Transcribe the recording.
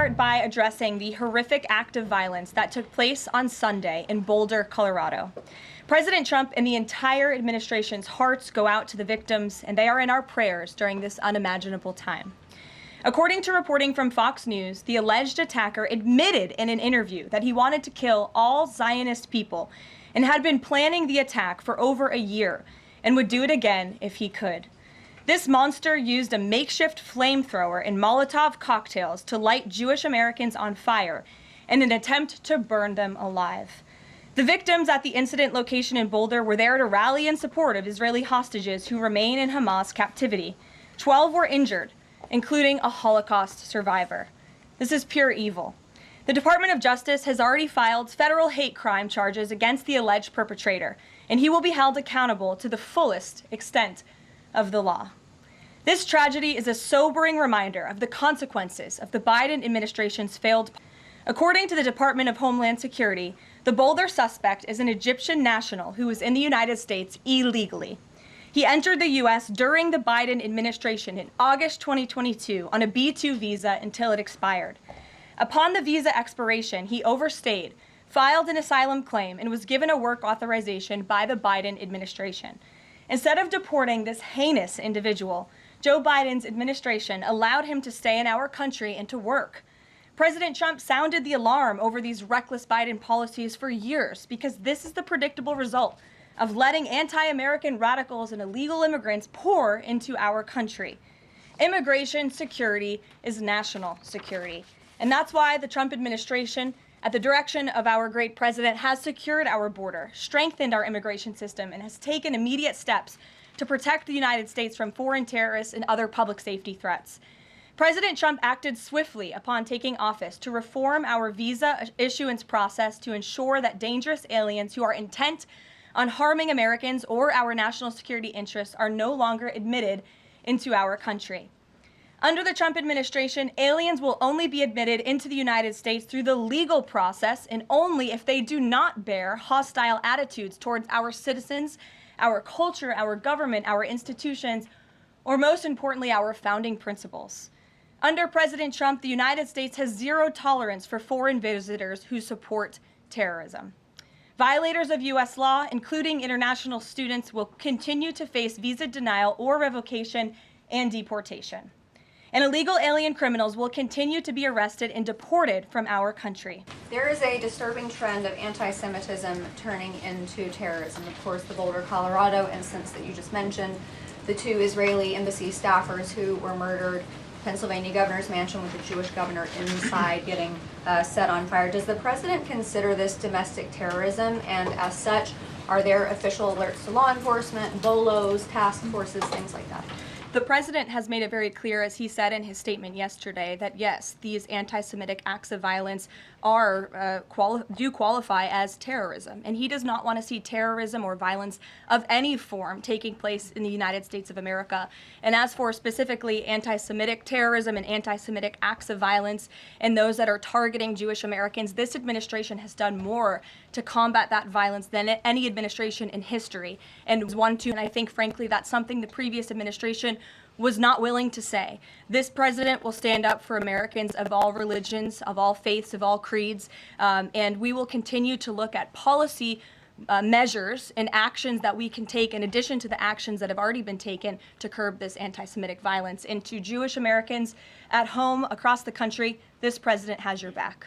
start by addressing the horrific act of violence that took place on Sunday in Boulder, Colorado. President Trump and the entire administration's hearts go out to the victims, and they are in our prayers during this unimaginable time. According to reporting from Fox News, the alleged attacker admitted in an interview that he wanted to kill all Zionist people and had been planning the attack for over a year and would do it again if he could. This monster used a makeshift flamethrower and Molotov cocktails to light Jewish Americans on fire in an attempt to burn them alive. The victims at the incident location in Boulder were there to rally in support of Israeli hostages who remain in Hamas captivity. 12 were injured, including a Holocaust survivor. This is pure evil. The Department of Justice has already filed federal hate crime charges against the alleged perpetrator, and he will be held accountable to the fullest extent of the law. This tragedy is a sobering reminder of the consequences of the Biden administration's failed. According to the Department of Homeland Security, the Boulder suspect is an Egyptian national who was in the United States illegally. He entered the U.S. during the Biden administration in August 2022 on a B-2 visa until it expired. Upon the visa expiration, he overstayed, filed an asylum claim, and was given a work authorization by the Biden administration. Instead of deporting this heinous individual, Joe Biden's administration allowed him to stay in our country and to work. President Trump sounded the alarm over these reckless Biden policies for years because this is the predictable result of letting anti-American radicals and illegal immigrants pour into our country. Immigration security is national security. And that's why the Trump administration, at the direction of our great president, has secured our border, strengthened our immigration system, and has taken immediate steps to protect the United States from foreign terrorists and other public safety threats. President Trump acted swiftly upon taking office to reform our visa issuance process to ensure that dangerous aliens who are intent on harming Americans or our national security interests are no longer admitted into our country. Under the Trump administration, aliens will only be admitted into the United States through the legal process and only if they do not bear hostile attitudes towards our citizens, our culture, our government, our institutions, or most importantly, our founding principles. Under President Trump, the United States has zero tolerance for foreign visitors who support terrorism. Violators of U.S. law, including international students, will continue to face visa denial or revocation and deportation. And illegal alien criminals will continue to be arrested and deported from our country. There is a disturbing trend of anti-Semitism turning into terrorism. Of course, the Boulder, Colorado instance that you just mentioned, the 2 Israeli embassy staffers who were murdered, Pennsylvania governor's mansion with the Jewish governor inside getting set on fire. Does the president consider this domestic terrorism? And as such, are there official alerts to law enforcement, BOLOs, task forces, things like that? The president has made it very clear, as he said in his statement yesterday, that yes, these anti-Semitic acts of violence do qualify as terrorism. And he does not want to see terrorism or violence of any form taking place in the United States of America. And as for specifically anti-Semitic terrorism and anti-Semitic acts of violence and those that are targeting Jewish Americans, this administration has done more to combat that violence than any administration in history. And I think, frankly, that's something the previous administration was not willing to say. This president will stand up for Americans of all religions, of all faiths, of all creeds, and we will continue to look at policy measures and actions that we can take in addition to the actions that have already been taken to curb this anti-Semitic violence. And to Jewish Americans at home, across the country, this president has your back.